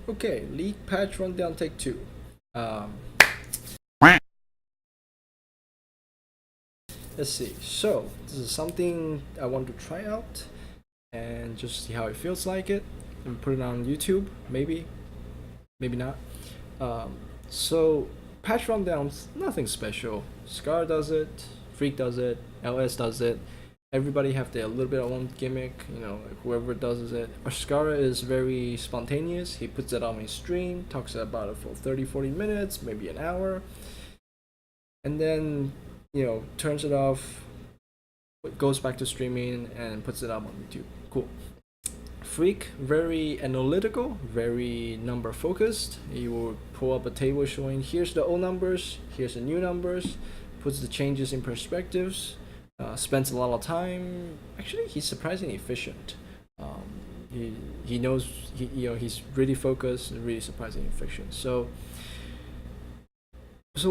Okay, league patch rundown take two. Um, let's see. So this is something I want to try out and just see how it feels like it, and put it on YouTube. Maybe, maybe not. Um, so patch rundowns, nothing special. Scar does it, Freak does it, LS does it. Everybody have their little bit of own gimmick, like whoever does it. Ascara is very spontaneous. He puts it on his stream, talks about it for 30, 40 minutes, maybe an hour, and then, turns it off, goes back to streaming and puts it up on YouTube. Cool. Freak, very analytical, very number focused. He will pull up a table showing here's the old numbers, here's the new numbers, puts the changes in perspectives, spends a lot of time. Actually, he's surprisingly efficient. He knows he's really focused and really surprisingly efficient. So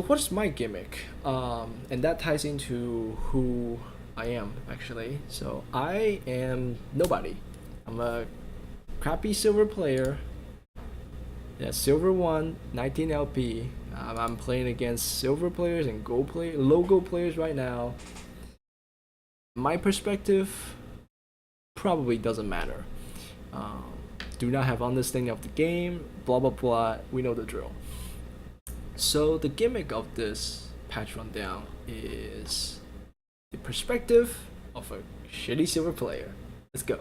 what's my gimmick? And that ties into who I am actually. So I am nobody. I'm a crappy silver player. Yeah, silver 1, 19 LP. I'm playing against silver players and logo players right now. My perspective probably doesn't matter. Do not have understanding of the game. Blah blah blah. We know the drill. So the gimmick of this patch rundown is the perspective of a shitty silver player. Let's go.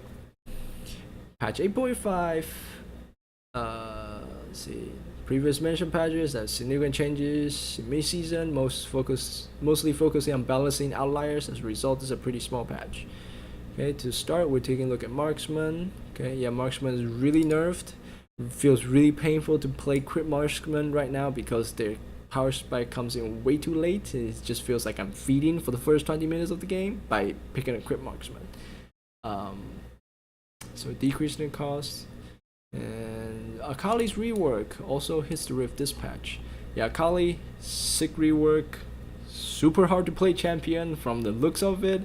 Patch 8.5. Let's see. Previous mentioned patches that significant changes in mid-season, mostly focusing on balancing outliers. As a result, it's a pretty small patch. Okay, to start, we're taking a look at Marksman. Okay, yeah, Marksman is really nerfed. It feels really painful to play Crit Marksman right now because their power spike comes in way too late. It just feels like I'm feeding for the first 20 minutes of the game by picking a Crit Marksman. So decreasing in cost. And Akali's rework also hits the Rift this patch. Yeah, Akali, sick rework, super hard to play champion from the looks of it.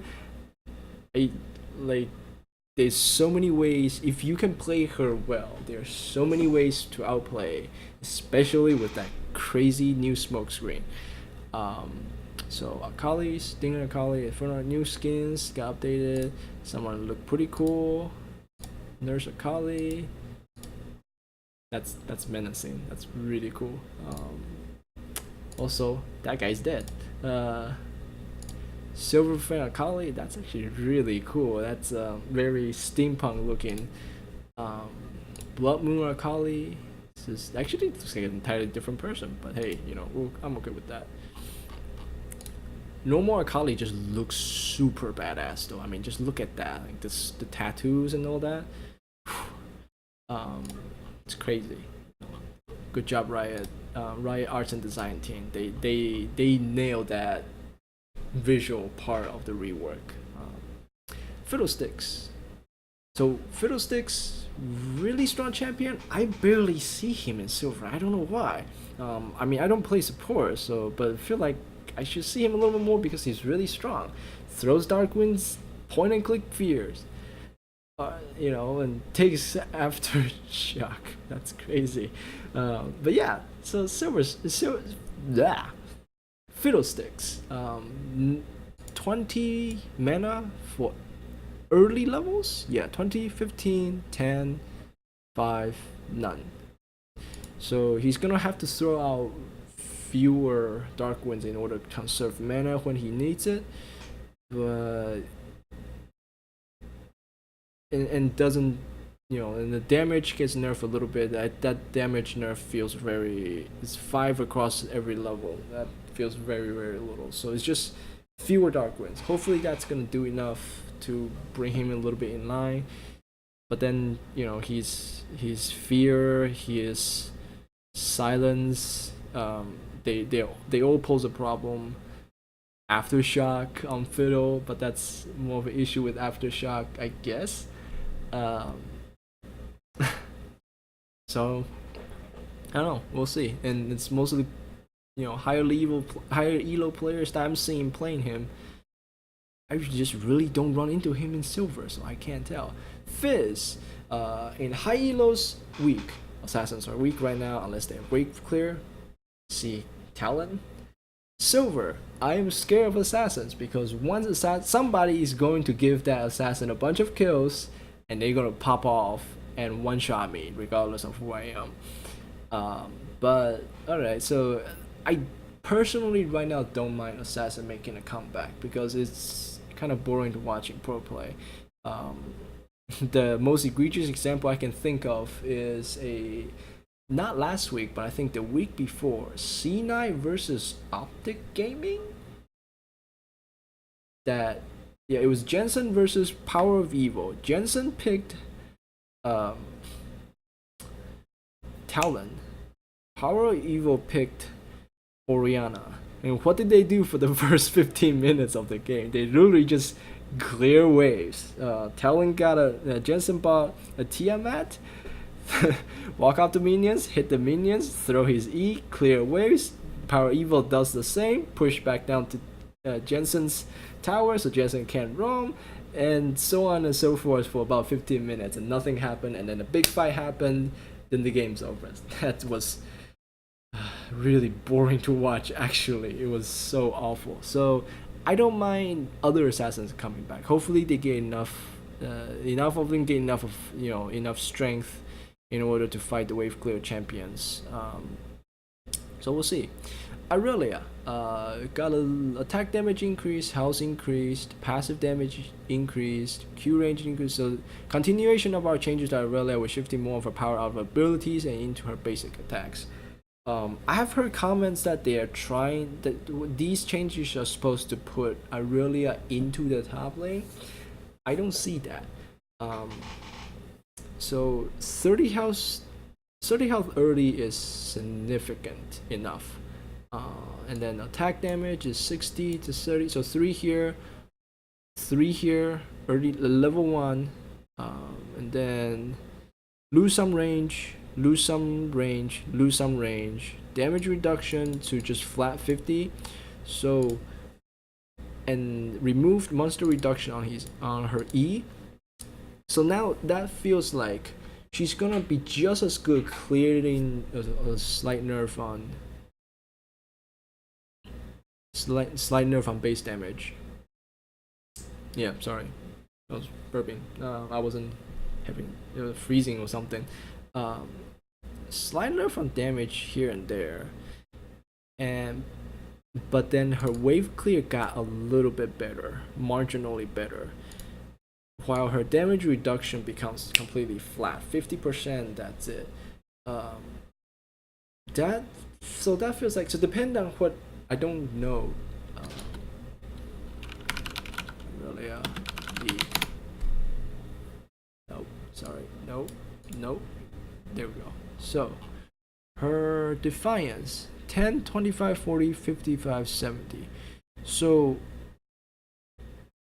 There's so many ways, if you can play her well, there's so many ways to outplay, especially with that crazy new smoke screen. So Akali, Stinger Akali, Inferno new skins got updated. Someone looked pretty cool. Nurse Akali. That's menacing. That's really cool. Also, that guy's dead. Silver Fan Akali, that's actually really cool. That's very steampunk looking. Blood Moon Akali, this is actually looks like an entirely different person, but hey, I'm okay with that. Normal Akali just looks super badass though. I mean, just look at that, like the tattoos and all that. It's crazy. Good job, Riot. Riot Arts and Design team. They nailed that visual part of the rework. Fiddlesticks. So Fiddlesticks, really strong champion. I barely see him in silver. I don't know why. I mean, I don't play support, but I feel like I should see him a little bit more because he's really strong. Throws Dark Winds, point and click fears. And takes aftershock. That's crazy. But yeah, so Fiddlesticks. 20 mana for early levels? Yeah, 20, 15, 10, 5, none. So he's gonna have to throw out fewer Dark Winds in order to conserve mana when he needs it. But and doesn't, and the damage gets nerfed a little bit. That damage nerf feels it's 5 across every level. That feels very, very little. So it's just fewer Dark Winds. Hopefully that's gonna do enough to bring him a little bit in line. But then, he's fear, he is silence. They all pose a problem. Aftershock on Fiddle, but that's more of an issue with Aftershock, I guess. So I don't know. We'll see. And it's mostly, higher elo players that I'm seeing playing him. I just really don't run into him in silver, so I can't tell. Fizz, in high elos week, assassins are weak right now unless they have wave clear. See Talon. Silver. I am scared of assassins because once somebody is going to give that assassin a bunch of kills and they're gonna pop off and one shot me regardless of who I am. But alright, so I personally right now don't mind assassin making a comeback because it's kind of boring to watching pro play. The most egregious example I can think of is not last week, but I think the week before, C9 versus Optic Gaming. It was Jensen versus Power of Evil. Jensen picked Talon. Power of Evil picked Orianna. And what did they do for the first 15 minutes of the game? They literally just clear waves. Talon got Jensen bought a Tiamat, walk out the minions, hit the minions, throw his E, clear waves. Power Evil does the same, push back down to Jensen's tower so Jensen can't roam, and so on and so forth for about 15 minutes, and nothing happened, and then a big fight happened, then the game's over. That was really boring to watch, actually. It was so awful. So I don't mind other assassins coming back. Hopefully they get enough of them get enough of enough strength in order to fight the wave clear champions. So we'll see. Irelia got a attack damage increase, health increased, passive damage increased, Q range increased. So continuation of our changes to Irelia, we're shifting more of her power out of abilities and into her basic attacks. I have heard comments that they are trying that these changes are supposed to put Irelia into the top lane. I don't see that. So 30 health early is significant enough. And then attack damage is 60 to 30. So 3 here, early level 1, and then lose some range, damage reduction to just flat 50. So, and removed monster reduction on her E. So now that feels like she's gonna be just as good clearing a slight nerf on base damage. Yeah, sorry, I was burping. I wasn't having, it was freezing or something. Slight nerf on damage here and there, but then her wave clear got a little bit better, marginally better, while her damage reduction becomes completely flat, 50%. That's it. That feels like, so depending on what, I don't know. Really, nope. Sorry. Nope. There we go. So, her Defiance 10, 25, 40, 55, 70. So,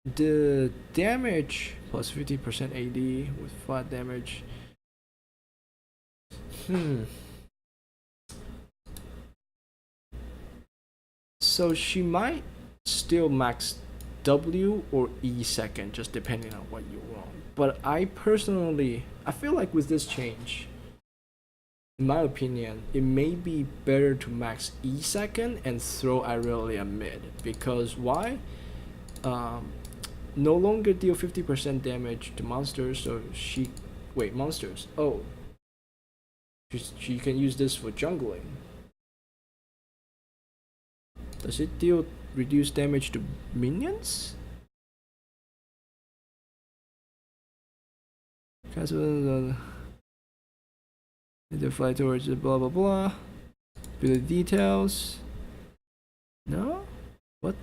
the damage plus 50% AD with flat damage. So she might still max W or E second, just depending on what you want. But I feel like with this change, in my opinion, it may be better to max E second and throw Irelia mid. Because why? No longer deal 50% damage to monsters, so monsters. Oh. She can use this for jungling. Does it deal reduced damage to minions? The fly towards the blah blah blah. Ability details. No? What?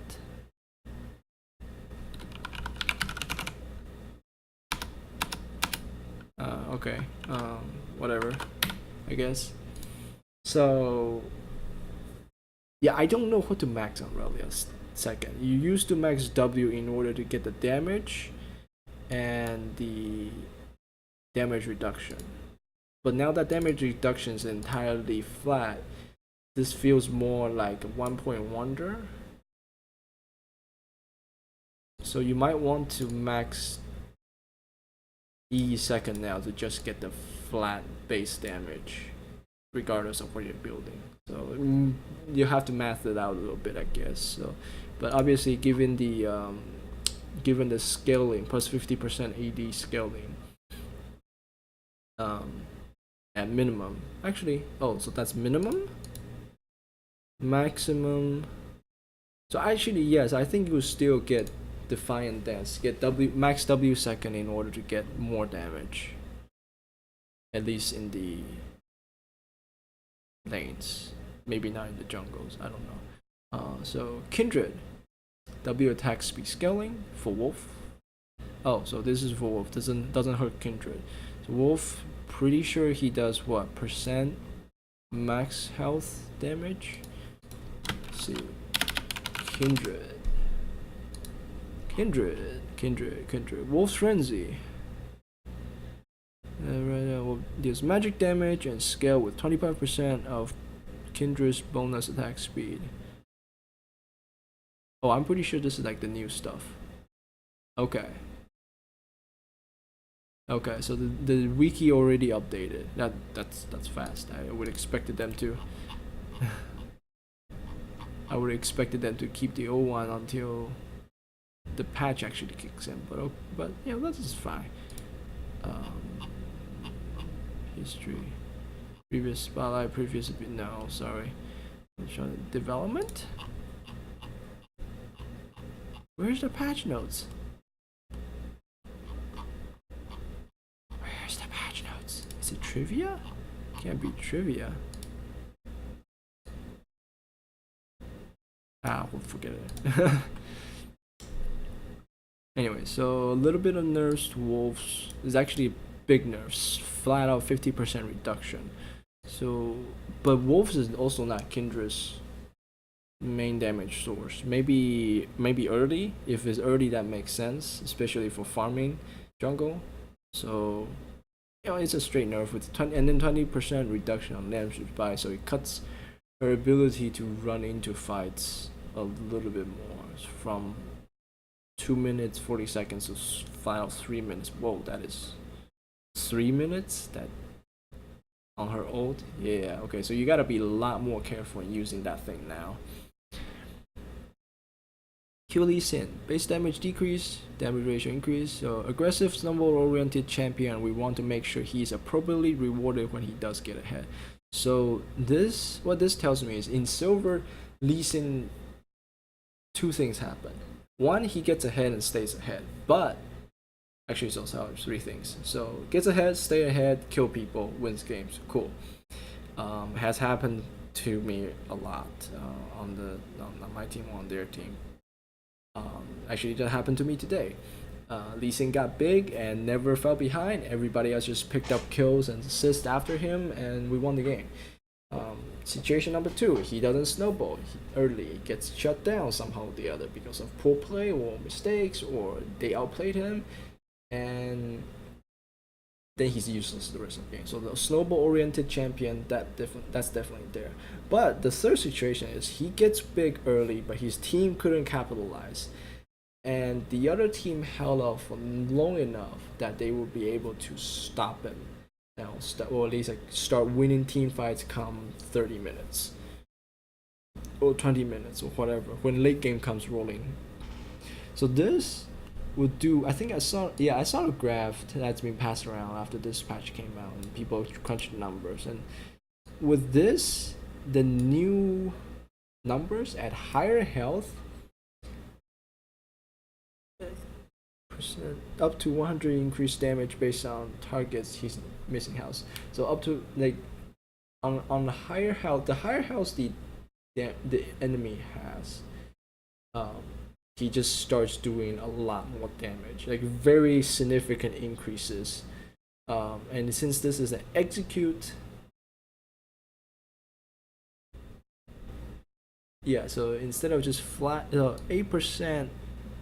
Okay. Whatever. I guess. So yeah, I don't know what to max on Irelia second. You used to max W in order to get the damage and the damage reduction. But now that damage reduction is entirely flat, this feels more like a 1-point wonder. So you might want to max E second now to just get the flat base damage. regardless of what you're building. So you have to math it out a little bit, I guess. So, but obviously, given the scaling plus 50% AD scaling, at minimum. Actually, oh, so that's minimum, maximum. So actually, yes, I think you still get Defiant Dance, get max W second in order to get more damage. At least in the lanes, maybe not in the jungles. I don't know. So Kindred, W attack speed scaling for Wolf. Oh, so this is for Wolf. Doesn't hurt Kindred. So Wolf, pretty sure he does what percent max health damage. Let's see, Kindred. Wolf's Frenzy. Deals magic damage and scale with 25% of Kindred's bonus attack speed. Oh, I'm pretty sure this is like the new stuff. Okay. Okay, so the wiki already updated. That's fast. I would expected them to. I would expected them to keep the old one until the patch actually kicks in. But yeah, that is fine. History, previous spotlight, previous no, sorry. Development. Where's the patch notes? Where's the patch notes? Is it trivia? Can't be trivia. We'll forget it. Anyway, so a little bit of nerfs to wolves is actually big nerfs, flat out 50% reduction. So, but wolves is also not Kindred's main damage source. Maybe early. If it's early, that makes sense, especially for farming jungle. So, it's a straight nerf with 20% reduction on damage by, so it cuts her ability to run into fights a little bit more, from 2 minutes 40 seconds to final 3 minutes. Whoa, that is 3 minutes. That on her ult. Yeah, okay, so you gotta be a lot more careful in using that thing now. Lee Sin, base damage decrease, damage ratio increase. So aggressive snowball oriented champion, we want to make sure he's appropriately rewarded when he does get ahead. So what this tells me is, in silver, Lee Sin, two things happen. One, he gets ahead and stays ahead, but actually it's also three things. So gets ahead, stay ahead, kill people, wins games. Cool. Has happened to me a lot on my team or on their team. Actually, that happened to me today. Lee Sin got big and never fell behind. Everybody else just picked up kills and assists after him, and we won the game. Situation number two, he doesn't snowball early, gets shut down somehow or the other because of poor play or mistakes, or they outplayed him, and then he's useless the rest of the game. So the snowball oriented champion, that's definitely there. But the third situation is, he gets big early, but his team couldn't capitalize, and the other team held off for long enough that they would be able to stop him. Now, or at least start winning team fights come 30 minutes or 20 minutes or whatever, when late game comes rolling. So this would do, I think I saw a graph that's been passed around after this patch came out, and people crunched the numbers, and with this, the new numbers at higher health, up to 100 increased damage based on targets he's missing health. So up to, like, on the higher health, the enemy has, he just starts doing a lot more damage, like very significant increases. And since this is an execute, yeah, so instead of just flat 8%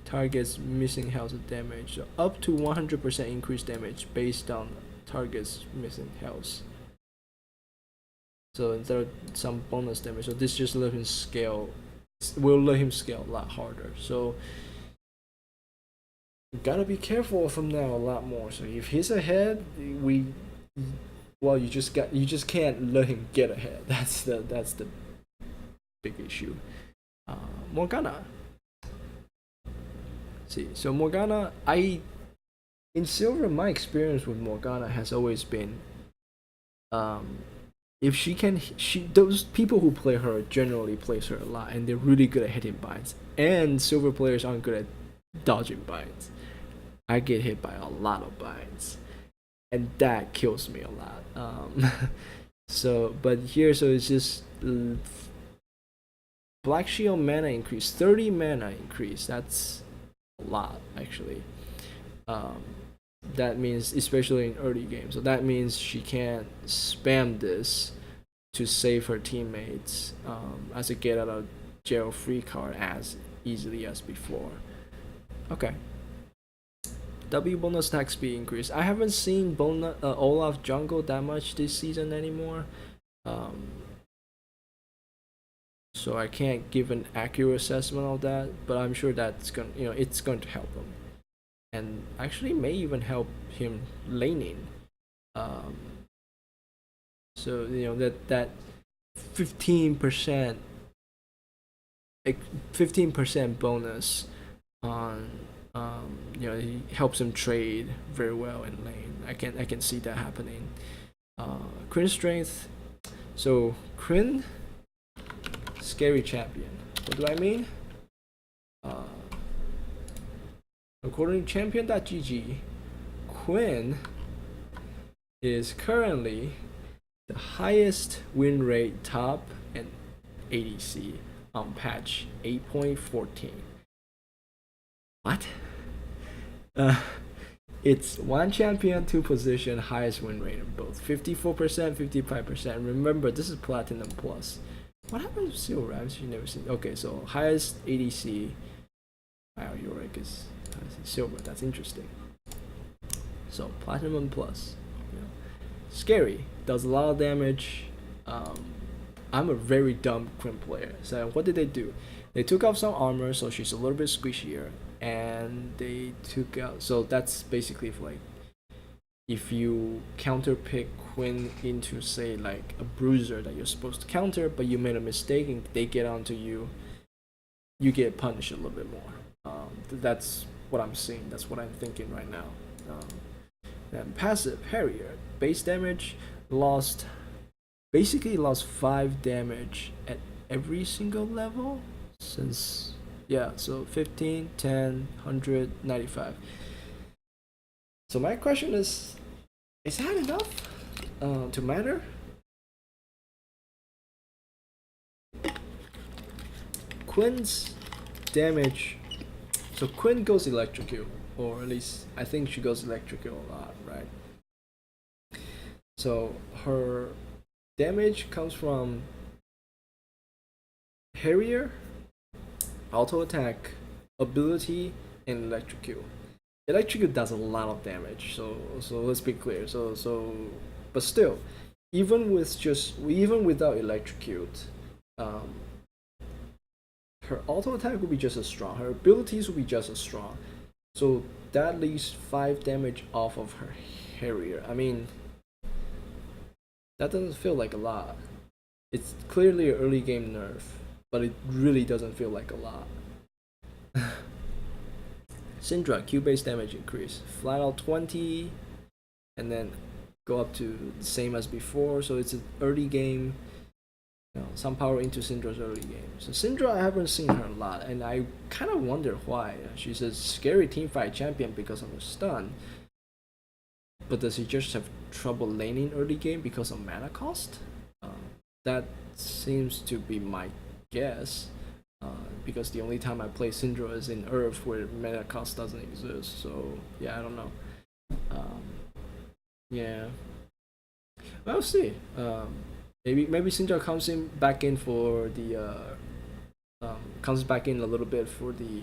targets missing health damage, so up to 100% increased damage based on targets missing health. So instead of some bonus damage, so this just let him scale, will let him scale a lot harder. So you gotta be careful from now a lot more. So if he's ahead, we well, you just can't let him get ahead. That's the big issue. Uh, Morgana. See, so Morgana, I in silver, my experience with Morgana has always been, um, if she can, she those people who play her generally plays her a lot, and they're really good at hitting binds. And silver players aren't good at dodging binds. I get hit by a lot of binds, and that kills me a lot. So, but here, so it's just Black Shield mana increase, 30 mana increase. That's a lot, actually. Um, that means, especially in early games, so that means she can't spam this to save her teammates as a get out of jail free card as easily as before. Okay. W bonus attack speed increase. I haven't seen Olaf jungle that much this season anymore. Um, so I can't give an accurate assessment of that, but I'm sure that's going it's going to help him, and actually may even help him laning. Um, so that 15% 15% bonus on he helps him trade very well in lane. I can see that happening. Kryn strength. So Kryn, scary champion. What do I mean? Uh, According to champion.gg, Quinn is currently the highest win rate top and ADC on patch 8.14. What? It's one champion, two position, highest win rate in both. 54%, 55%. Remember, this is Platinum Plus. What happened to Silver? I've actually never seen. Okay, so highest ADC. Wow, Yorick is Silver. That's interesting. So Platinum Plus. Scary. Does a lot of damage. I'm a very dumb Quinn player. So what did they do? They took off some armor, so she's a little bit squishier, and they took out. So that's basically like if you counter pick Quinn into say like a bruiser that you're supposed to counter, but you made a mistake and they get onto you, you get punished a little bit more. That's what I'm seeing. That's what I'm thinking right now. Then passive Harrier, base damage basically lost 5 damage at every single level since so 15, 10, 100, 95. So my question is that enough to matter? Quinn's damage. So Quinn goes electrocute, or at least I think she goes electrocute a lot, right? So her damage comes from Harrier, auto attack, ability, and electrocute. Electrocute does a lot of damage, so let's be clear. But still, even without electrocute, her auto attack will be just as strong. Her abilities will be just as strong. So that leaves 5 damage off of her Harrier. I mean, that doesn't feel like a lot. It's clearly an early game nerf, but it really doesn't feel like a lot. Syndra, Q base damage increase. Flat out 20, and then go up to the same as before. So it's an early game. Some power into Syndra's early game. So Syndra, I haven't seen her a lot, and I kind of wonder why. She's a scary teamfight champion because of her stun. But does he just have trouble laning early game because of mana cost? That seems to be my guess. Because the only time I play Syndra is in Earth where mana cost doesn't exist. So yeah, I don't know. Yeah, we'll see. Maybe Syndra comes back in for the comes back in a little bit for the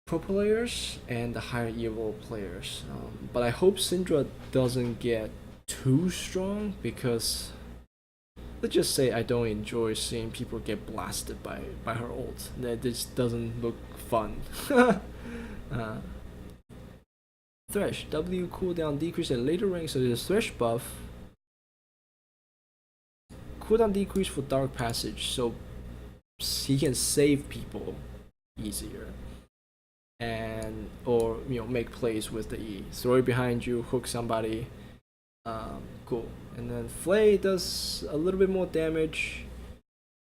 pro players and the higher evil players. But I hope Syndra doesn't get too strong, because let's just say I don't enjoy seeing people get blasted by her ult. That just doesn't look fun. Thresh, W cooldown decrease at later rank, so there's Thresh buff. Cooldown decrease for Dark Passage, so he can save people easier. And or make plays with the E. Throw it behind you, hook somebody. Cool. And then Flay does a little bit more damage.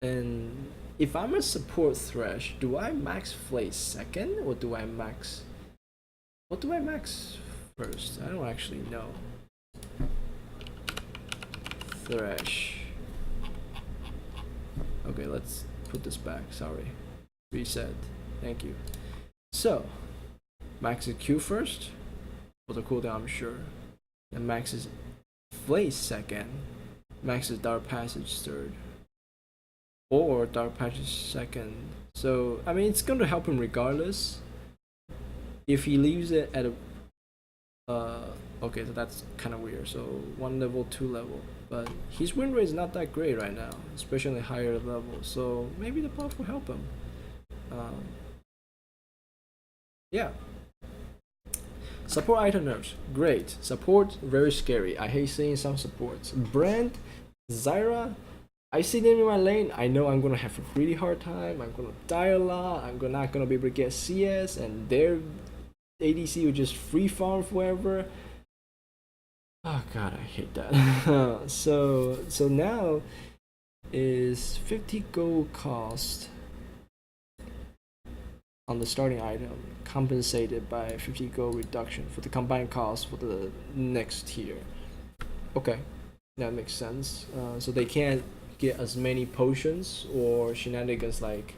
And if I'm a support Thresh, do I max Flay second or do I max? What do I max first? I don't actually know. Thresh. Okay, let's put this back. Sorry. Reset. Thank you. So, max is Q first for the cooldown, I'm sure. And max is Flay second. Max is Dark Passage third. Or Dark Passage second. So, I mean, it's going to help him regardless. If he leaves it at a okay, so that's kind of weird. So 1 level, 2 level, but his win rate is not that great right now, especially higher levels. So maybe the buff will help him. Yeah. Support item nerfs, great. Support, very scary. I hate seeing some supports. Brand, Zyra, I see them in my lane. I know I'm gonna have a really hard time. I'm gonna die a lot. I'm not gonna be able to get CS, and their ADC will just free farm forever. Oh god, I hate that. so now is 50 gold cost on the starting item compensated by 50 gold reduction for the combined cost for the next tier. Okay, that makes sense. So they can't get as many potions or shenanigans like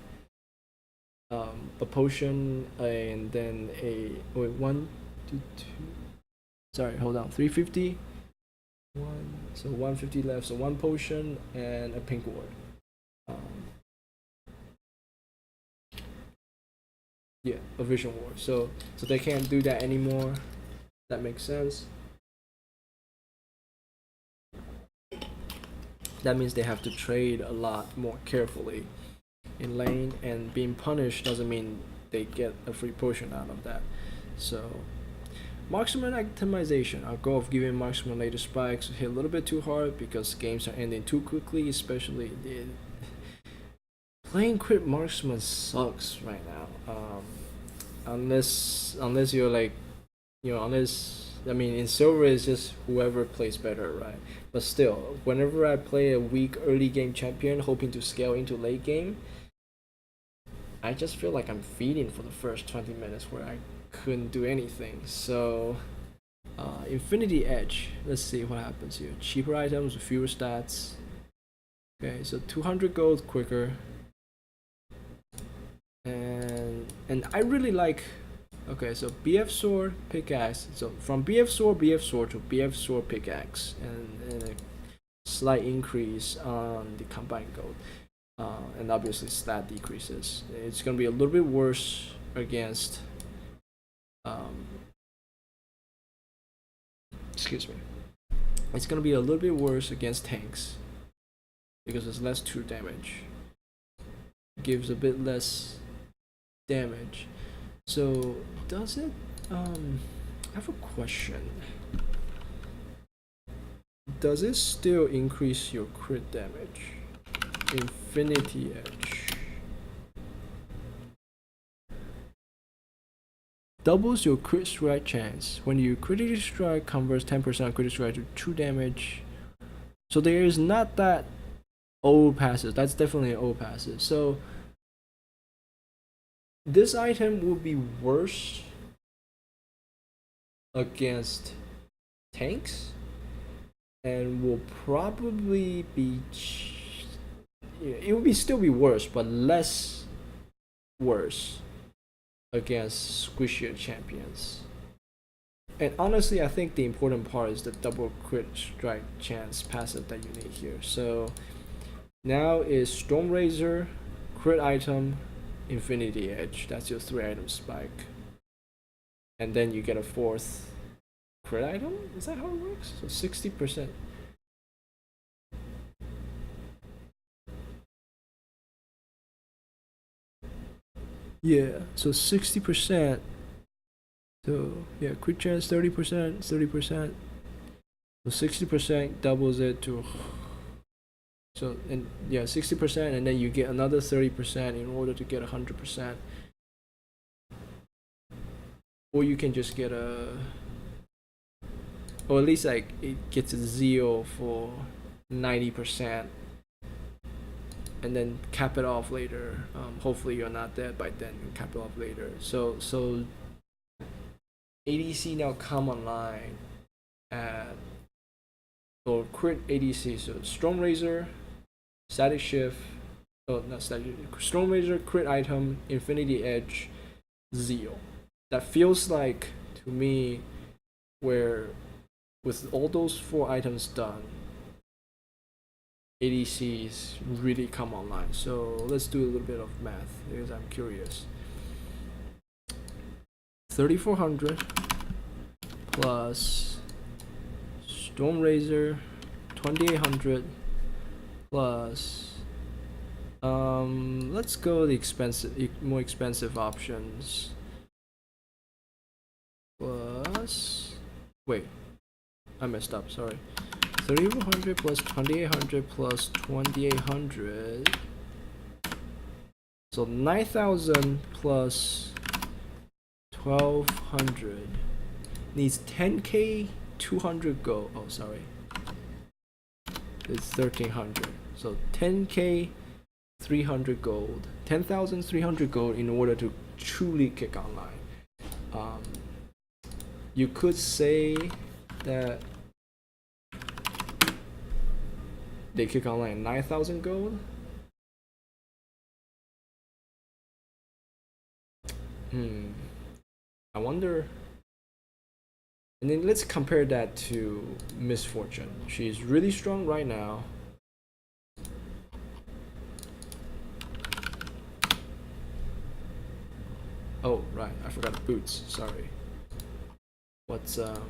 a potion and then a wait 1 2 2 sorry, hold on, 350 so 150 left, so 1 potion and a pink ward. Yeah, a vision ward. So they can't do that anymore. That makes sense. That means they have to trade a lot more carefully in lane, and being punished doesn't mean they get a free potion out of that. So marksman itemization. Our goal of giving marksman later spikes hit a little bit too hard because games are ending too quickly, especially playing crit marksman sucks right now. Unless you're like, unless, I mean, in silver it's just whoever plays better, right? But still, whenever I play a weak early game champion hoping to scale into late game, I just feel like I'm feeding for the first 20 minutes where I couldn't do anything. So Infinity Edge, let's see what happens here. Cheaper items with fewer stats. Okay, so 200 gold quicker. And I really like, okay, so BF sword, pickaxe. So from BF sword to BF sword pickaxe, and a slight increase on the combined gold. And obviously stat decreases. It's gonna be a little bit worse against excuse me. It's gonna be a little bit worse against tanks because it's less true damage. Gives a bit less damage. So does it I have a question. Does it still increase your crit damage? Infinity Edge doubles your crit strike chance. When you critically strike, converts 10% of critical strike to true damage. So there is not that old passive. That's definitely an old passive. So this item will be worse against tanks and will probably be it will still be worse, but less worse against squishier champions. And honestly, I think the important part is the double crit strike chance passive that you need here. So now is Storm Razor, crit item, Infinity Edge. That's your 3 item spike. And then you get a 4th crit item? Is that how it works? So 60%. Yeah, so 60%. So yeah, crit chance 30%, 30%. So 60% doubles it to, so, and yeah, 60%, and then you get another 30% in order to get 100%. Or you can just get a, or at least like it gets a 0 for 90%, and then cap it off later. Hopefully you're not dead by then, and cap it off later. So ADC now come online at, or crit ADC. So Storm Razor, Static Shift, oh not Static, Storm Razor, crit item, Infinity Edge, Zeal. That feels like to me where with all those 4 items done, ADCs really come online. So let's do a little bit of math because I'm curious. 3400 plus Storm Razor 2800 plus let's go the more expensive options, plus, wait, I messed up, sorry. 3400 plus 2800 plus 2800, so 9000 plus 1200 needs 10k 200 gold. Oh sorry, it's 1300, so 10k 300 gold, 10,300 gold in order to truly kick online. You could say that they kick online 9,000 gold. I wonder. And then let's compare that to Miss Fortune. She's really strong right now. Oh right, I forgot the boots. Sorry. What's the,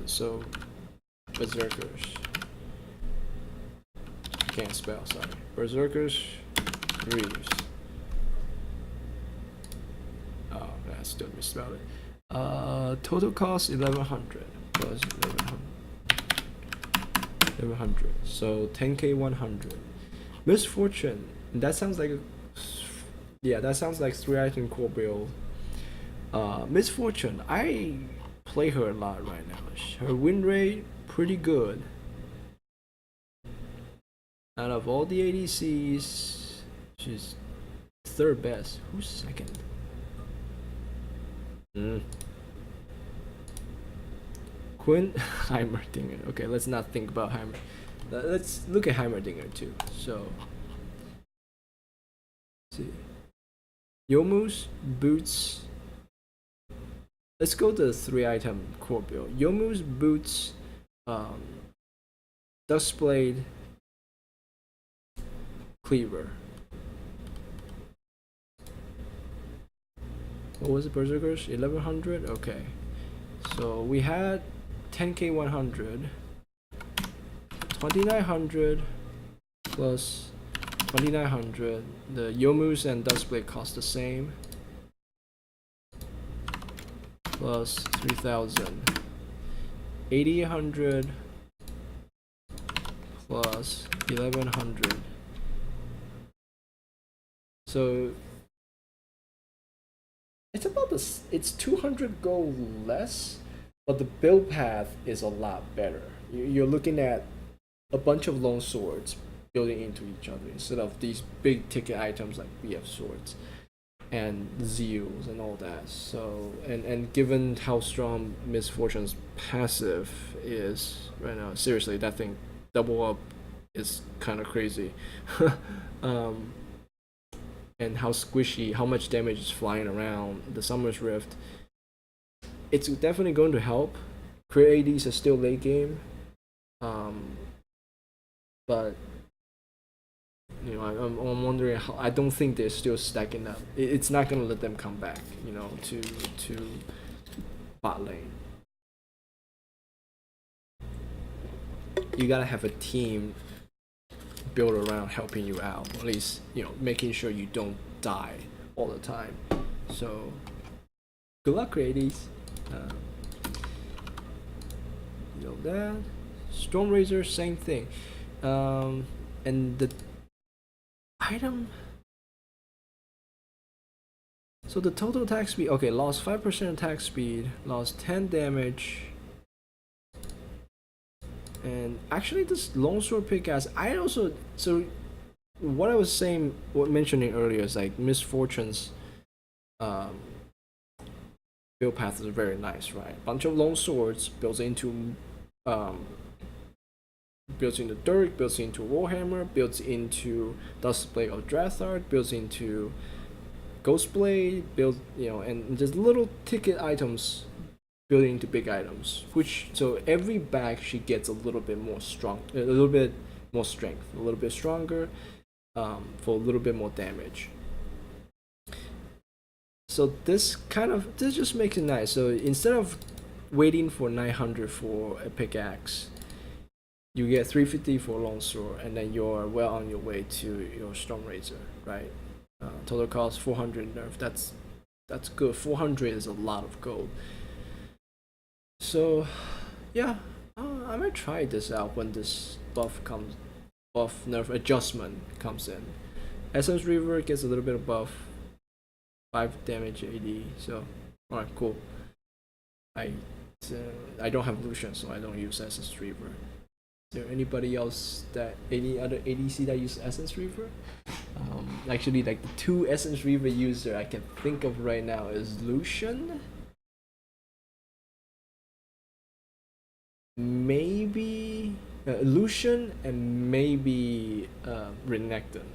so Berserkers. Can't spell, sorry. Berserkers, Reeves. Oh, I still misspelled it. Total cost 1100 plus 1100. So 10k 100. Miss Fortune. That sounds like that sounds like 3 item core build. Miss Fortune, I play her a lot right now. Her win rate pretty good. Out of all the ADCs, she's 3rd best. Who's 2nd? Quinn Heimerdinger. Okay, let's not think about Heimer. Let's look at Heimerdinger too. So, let's see. Youmuu's boots. Let's go to the 3 item core build. Youmuu's boots, Duskblade, Cleaver. What was it, Berserkers? 1100? Okay. So we had 10k 100, 2900 plus 2900. The Youmuu's and Duskblade cost the same. Plus 3000. 8800 plus 1100. So it's about this. It's 200 gold less, but the build path is a lot better. You're looking at a bunch of long swords building into each other instead of these big ticket items like BF swords and Zeals and all that. So and given how strong Miss Fortune's passive is right now, seriously, that thing double up is kind of crazy. And how squishy, how much damage is flying around the Summer's Rift. It's definitely going to help. Crit ADs are still late game, but you know, I'm wondering how. I don't think they're still stacking up. It's not gonna let them come back, you know, to bot lane. You gotta have a team built around helping you out, at least, you know, making sure you don't die all the time. So Good luck, ladies. You know that. Stormrazor, same thing. And the item. So the total attack speed. Okay, lost 5% attack speed, lost 10 damage. And actually, this longsword pickaxe, I also what I was saying, mentioning earlier is like Miss Fortune's build path is very nice, right? Bunch of long swords builds into Dirk, builds into Warhammer, builds into Dustblade of Drathard, builds into Ghostblade, builds and just little ticket items building into big items. Which so every bag she gets a little bit more strong, a little bit more strength, a little bit stronger, for a little bit more damage. So this just makes it nice. So instead of waiting for 900 for a pickaxe, you get 350 for a longsword, and then you're well on your way to your Stormrazor, right? Total cost 400 nerf. That's good. 400 is a lot of gold. So yeah, I might try this out when this buff nerf adjustment comes in. Essence Reaver gets a little bit of buff, 5 damage AD. So alright, cool. I don't have Lucian, so I don't use Essence Reaver. Is there anybody else any other ADC that use Essence Reaver? Actually, like the 2 Essence Reaver user I can think of right now is Lucian, maybe Lucian, and maybe Renekton.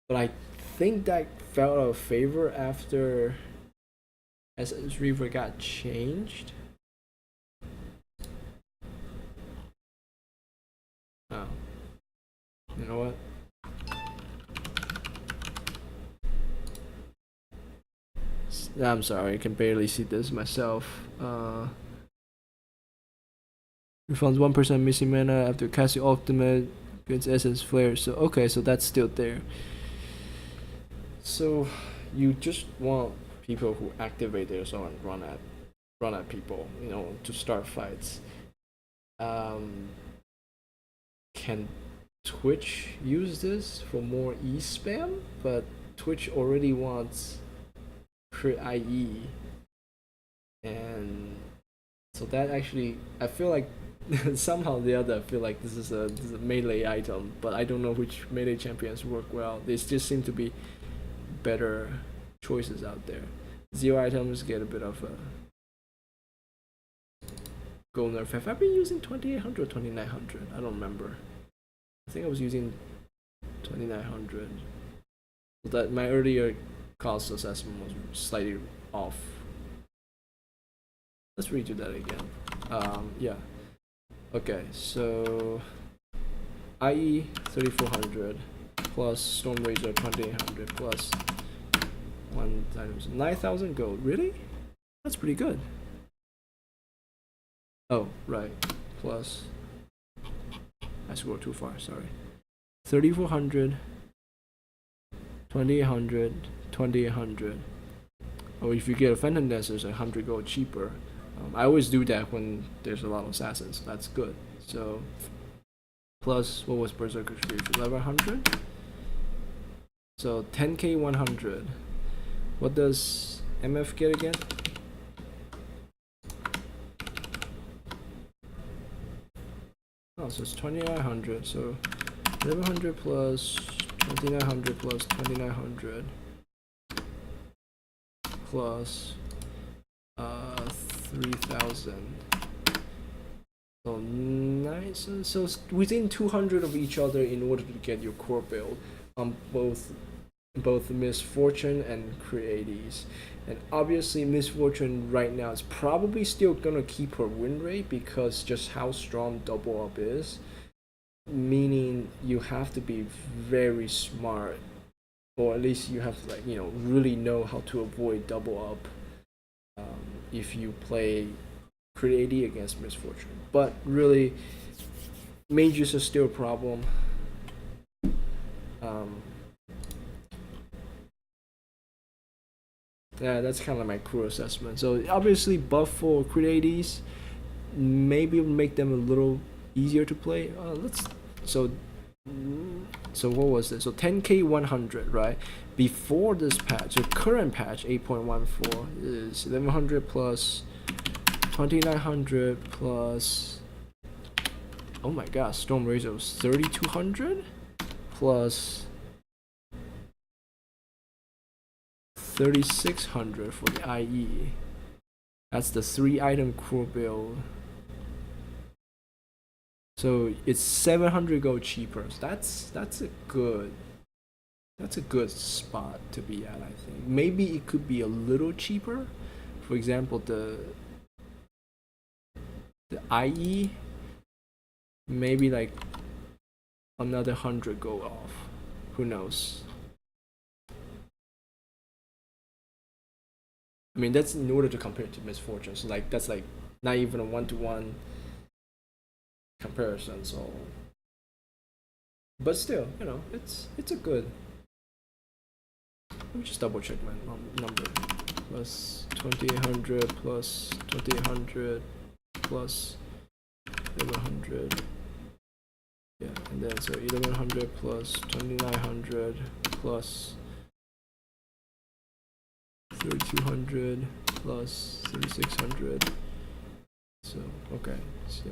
But I think that fell out of favor after Essence Reaver got changed. Oh. You know what? I'm sorry, I can barely see this myself. Refunds 1% missing mana after casting ultimate against Essence Flare. So okay, so that's still there. So you just want people who activate their zone and run at people, to start fights. Can Twitch use this for more E spam? But Twitch already wants crit IE, and so that actually, I feel like somehow or the other, I feel like this is a melee item, but I don't know which melee champions work well. There just seem to be better choices out there. 0 items get a bit of a gold nerf. Have I been using 2800 or 2900? I don't remember. I think I was using 2900. So that my earlier cost assessment was slightly off. Let's redo that again. Yeah. Okay, so IE 3400 plus Stormrazor 2800 plus 1 times 9000 gold. Really? That's pretty good. Oh, right. Plus, I scrolled too far, sorry. 3400, 2800, 2800. Oh, if you get a Phantom Dancer, it's 100 gold cheaper. I always do that when there's a lot of assassins. So that's good. So, plus, what was Berserker's Grief? 1100? So, 10k 100. What does MF get again? Oh, so it's 2900. So, 1100 plus 2900 plus 2900 plus 3000. So nice. So within 200 of each other in order to get your core build on both Miss Fortune and Creades. And obviously Miss Fortune right now is probably still gonna keep her win rate because just how strong double up is. Meaning you have to be very smart, or at least you have to really know how to avoid double up if you play Crit AD against Miss Fortune. But really, mages are still a problem. Yeah, that's kind of my crew assessment. So obviously, buff for crit ADs, maybe make them a little easier to play. Let's so so what was this? So 10k 100, right? Before this patch, the current patch 8.14 is 1100 plus 2900 plus. Oh my god, Storm Razor was 3200 plus 3600 for the IE. That's the 3-item core build. So it's 700 gold cheaper. So that's a good spot to be at. I think maybe it could be a little cheaper. For example, the IE, maybe like another 100 gold off. Who knows? I mean, that's in order to compare to Miss Fortune. So like that's like not even a 1-to-1 comparison. So, but still, you know, it's a good. Let me just double check my number. Plus 2800 plus 2800 plus 1100. Yeah, and then so 1100 plus 2900 plus 3200 plus 3600. So okay, so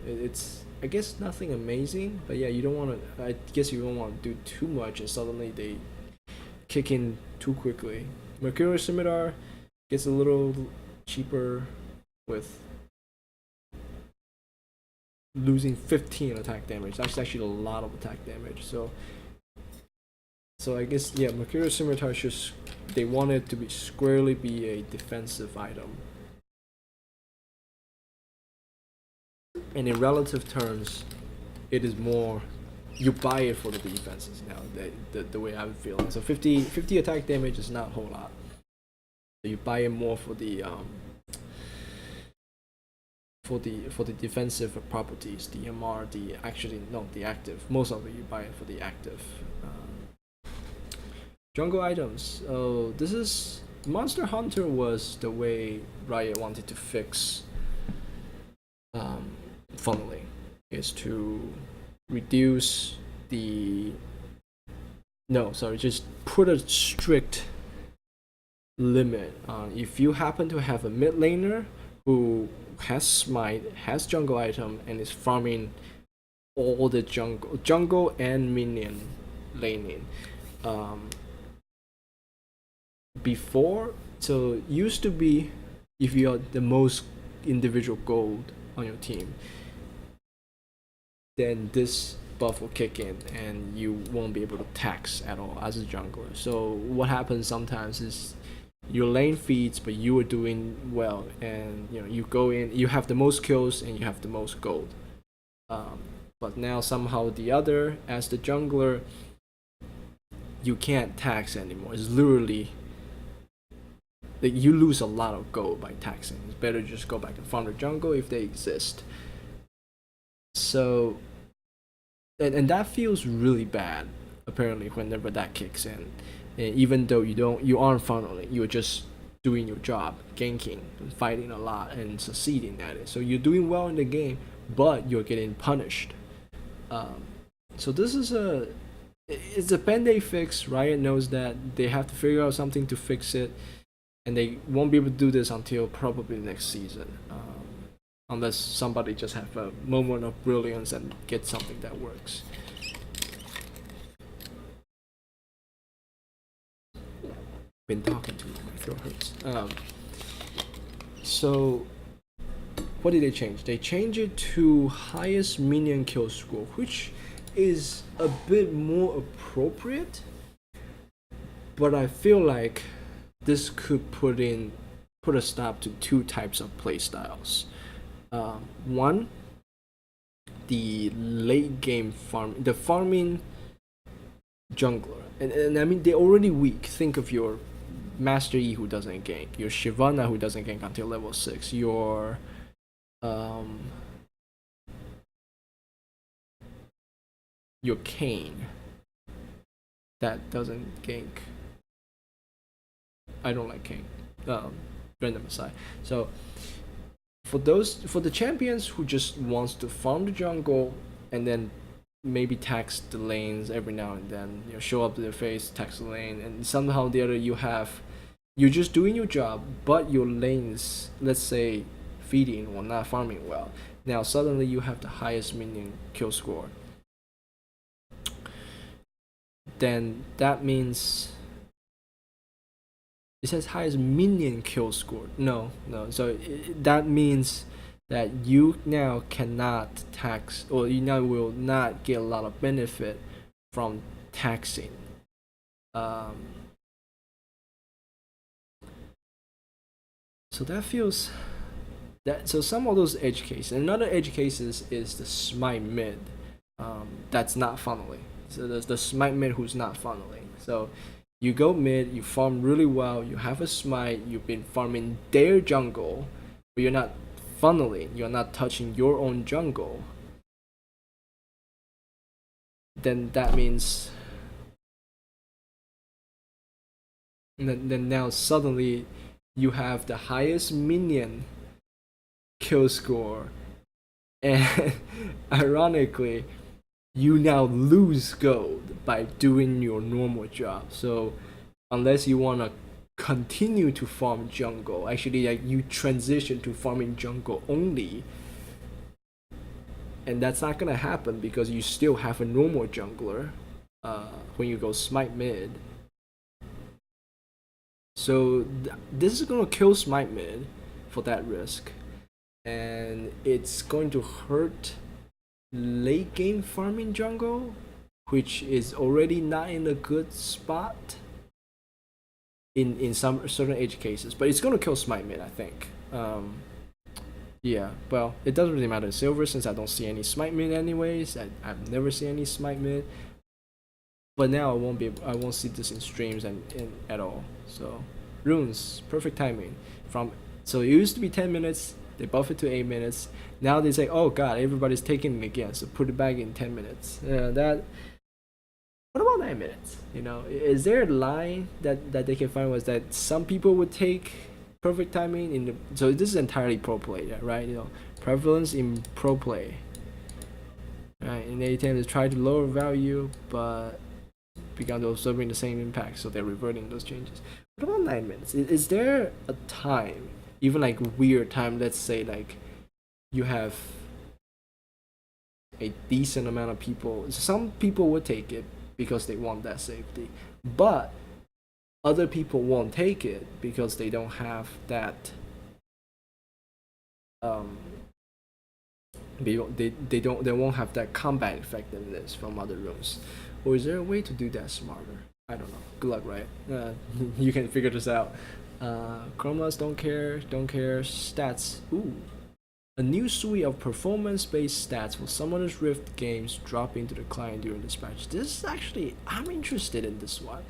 it's I guess nothing amazing, but yeah, you don't want to. I guess you don't want to do too much, and suddenly they kick in too quickly. Mercurial Scimitar gets a little cheaper with losing 15 attack damage. That's actually a lot of attack damage. So I guess yeah, Mercurial Scimitar just they want it to be squarely be a defensive item. And in relative terms, it is more you buy it for the defenses now. The way I'm feeling. So 50 attack damage is not a whole lot. So you buy it more for the defensive properties, the MR, the active. Most of it you buy it for the active. Jungle items. Oh, this is Monster Hunter was the way Riot wanted to fix funneling, is to reduce the just put a strict limit on if you happen to have a mid laner who has smite, has jungle item, and is farming all the jungle and minion laning. Before, so used to be if you are the most individual gold on your team, then this buff will kick in and you won't be able to tax at all as a jungler. So what happens sometimes is your lane feeds, but you are doing well, and you know you go in, you have the most kills and you have the most gold. But now somehow the other, as the jungler, you can't tax anymore. It's literally like you lose a lot of gold by taxing. It's better to just go back and farm the jungle if they exist. So, and that feels really bad. Apparently, whenever that kicks in, and even though you aren't funneling, you're just doing your job, ganking, fighting a lot, and succeeding at it. So you're doing well in the game, but you're getting punished. So this is it's a band-aid fix. Riot knows that they have to figure out something to fix it, and they won't be able to do this until probably next season, unless somebody just have a moment of brilliance and get something that works. Been talking to my throat hurts. So what did they change? They changed it to highest minion kill score, which is a bit more appropriate, but I feel like this could put a stop to two types of playstyles. One, the late game the farming jungler, and I mean they're already weak. Think of your Master Yi who doesn't gank, your Shyvana who doesn't gank until level 6, your Kayn that doesn't gank I don't like King. Random aside. So for the champions who just wants to farm the jungle and then maybe tax the lanes every now and then, show up to their face, tax the lane, and somehow the other you're just doing your job, but your lanes, let's say, feeding or not farming well. Now suddenly you have the highest minion kill score. Then that means it says highest minion kill score. No. So that means that you now cannot tax, or you now will not get a lot of benefit from taxing. So that feels that. So some of those edge cases. Another edge cases is the smite mid. That's not funneling. So there's the smite mid who's not funneling. So you go mid, you farm really well, you have a smite, you've been farming their jungle, but you're not funneling, you're not touching your own jungle. Then that means then now suddenly you have the highest minion kill score, and ironically you now lose gold by doing your normal job. So unless you want to continue to farm jungle, actually like you transition to farming jungle only, and that's not gonna happen because you still have a normal jungler when you go smite mid. So this is gonna kill smite mid for that risk, and it's going to hurt late game farming jungle, which is already not in a good spot in some certain edge cases, but it's gonna kill smite mid, I think. Yeah, well, it doesn't really matter in silver since I don't see any smite mid anyways. I've never seen any smite mid, but now I won't see this in streams and at all. So runes, perfect timing. So it used to be 10 minutes, they buff it to 8 minutes. Now they say, oh god, everybody's taking it again, so put it back in 10 minutes. What about 9 minutes? Is there a line that they can find was that some people would take perfect timing so this is entirely pro play, right? Prevalence in pro play. Right, and they tend to try to lower value, but began to observing the same impact, so they're reverting those changes. What about 9 minutes? Is there a time, even like weird time? Let's say like you have a decent amount of people. Some people would take it because they want that safety, but other people won't take it because they don't have that. They won't have that combat effectiveness from other runes. Or is there a way to do that smarter? I don't know. Good luck, right? You can figure this out. Chromas don't care. Stats. Ooh. A new suite of performance-based stats for Summoner's Rift games drop into the client during this patch. This is actually, I'm interested in this one.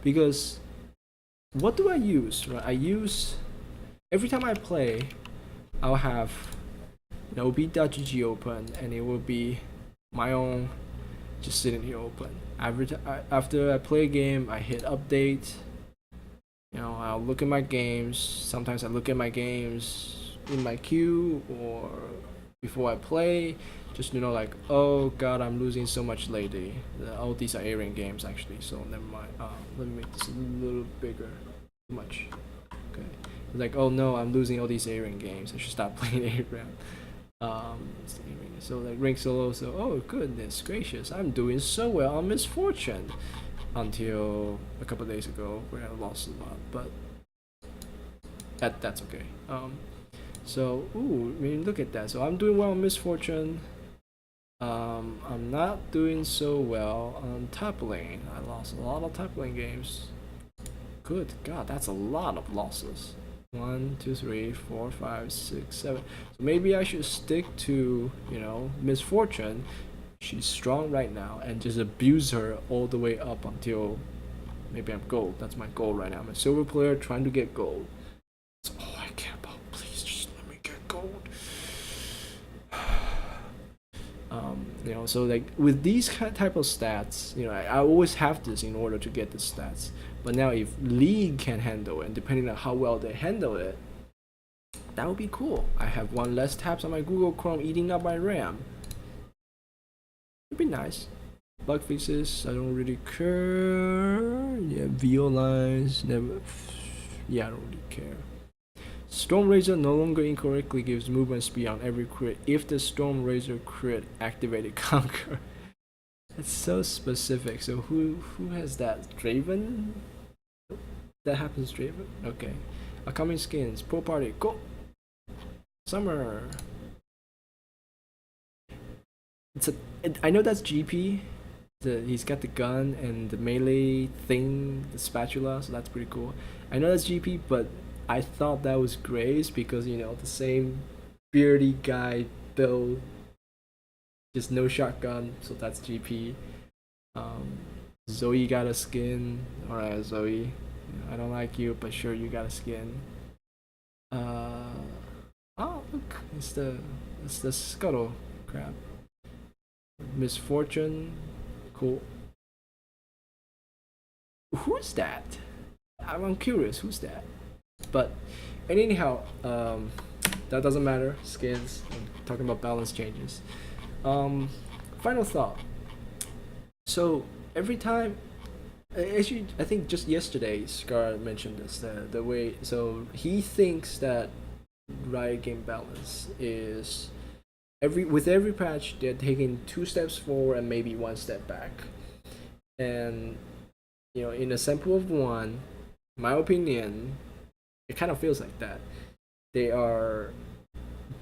Because, what do I use? Right? I use, every time I play, I'll have OB.gg open, and it will be my own just sitting here open. After I play a game, I hit update. I'll look at my games. Sometimes I look at my games in my queue or before I play, just like, oh god, I'm losing so much lately. All these are Aryan games actually, so never mind. Let me make this a little bigger. Too much. Okay. It's like, oh no, I'm losing all these Aryan games. I should stop playing Aryan. So like rank solo. So oh goodness gracious, I'm doing so well on Misfortune until a couple days ago where I lost a lot, but that's okay. So look at that. So I'm doing well on Misfortune. I'm not doing so well on top lane. I lost a lot of top lane games. Good god, that's a lot of losses. 1, 2, 3, 4, 5, 6, 7. So maybe I should stick to, Misfortune. She's strong right now, and just abuse her all the way up until maybe I'm gold. That's my goal right now. I'm a silver player trying to get gold. That's all I care about. Please just let me get gold. You know, so like with these type of stats, you know, I always have this in order to get the stats. But now if League can handle it, and depending on how well they handle it, that would be cool. I have one less tabs on my Google Chrome eating up my RAM. It'd be nice. Bug fixes, I don't really care. Yeah, VO lines, never. Yeah, I don't really care. Storm Razor no longer incorrectly gives movement speed on every crit if the Storm Razor crit activated Conquer. It's so specific. So who has that? Draven? That happens, Draven? Okay. Upcoming skins. Pro Party. Go! Summer. I know that's GP. He's got the gun and the melee thing, the spatula, so that's pretty cool. I know that's GP, but I thought that was Graves because, you know, the same beardy guy build, just no shotgun, so that's GP. Zoe got a skin. Alright, Zoe. I don't like you, but sure, you got a skin. Oh, look, it's the Scuttle crab. Misfortune. Cool. Who's that? I'm curious, who's that? But anyhow, that doesn't matter. Skins. I'm talking about balance changes. Final thought. So every time, actually, I think just yesterday, Scar mentioned this. The way, so he thinks that Riot Game balance is with every patch they're taking 2 steps forward and maybe 1 step back. And you know, in a sample of 1, my opinion, it kind of feels like that. They are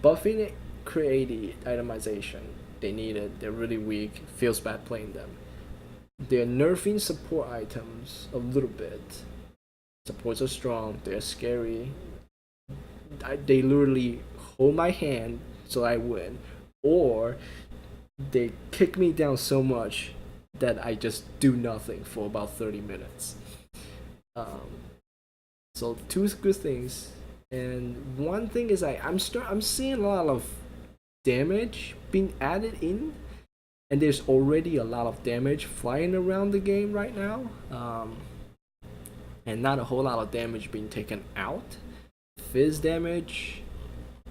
buffing it, creating itemization. They need it. They're really weak. Feels bad playing them. They're nerfing support items a little bit. Supports are strong. They're scary. They literally hold my hand so I win, or they kick me down so much that I just do nothing for about 30 minutes. So 2 good things, and one thing is I'm seeing a lot of damage being added in, and there's already a lot of damage flying around the game right now, and not a whole lot of damage being taken out. Fizz damage,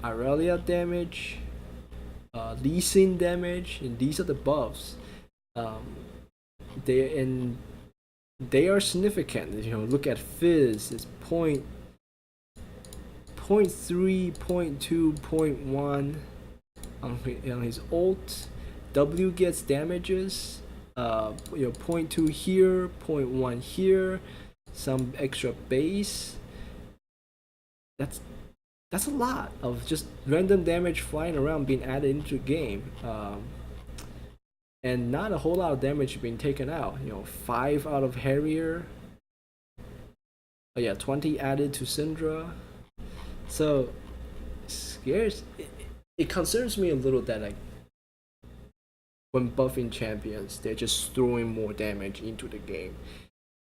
Aurelia damage, Lee Sin damage, and these are the buffs. They are significant. You know, look at Fizz. It's 0.3, 0.2, 0.1 on his ult. W gets damages. You know, 0.2 here, 0.1 here, some extra base. That's a lot of just random damage flying around being added into the game, and not a whole lot of damage being taken out. You know, 5 out of Harrier. Oh yeah, 20 added to Syndra. So scares. It concerns me a little that like when buffing champions, they're just throwing more damage into the game.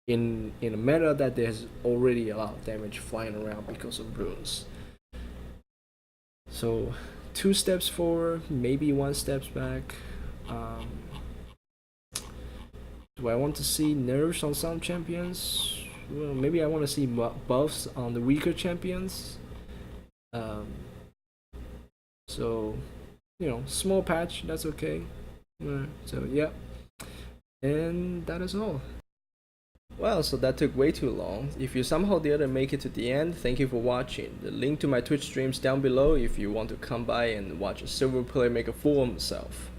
In a meta that there's already a lot of damage flying around because of runes. So 2 steps forward, maybe 1 step back. Do I want to see nerfs on some champions? Well, maybe I want to see buffs on the weaker champions. So, you know, small patch, that's okay. So yeah, and that is all. Well, so that took way too long. If you somehow didn't make it to the end, thank you for watching. The link to my Twitch streams down below if you want to come by and watch a silver player make a fool of himself.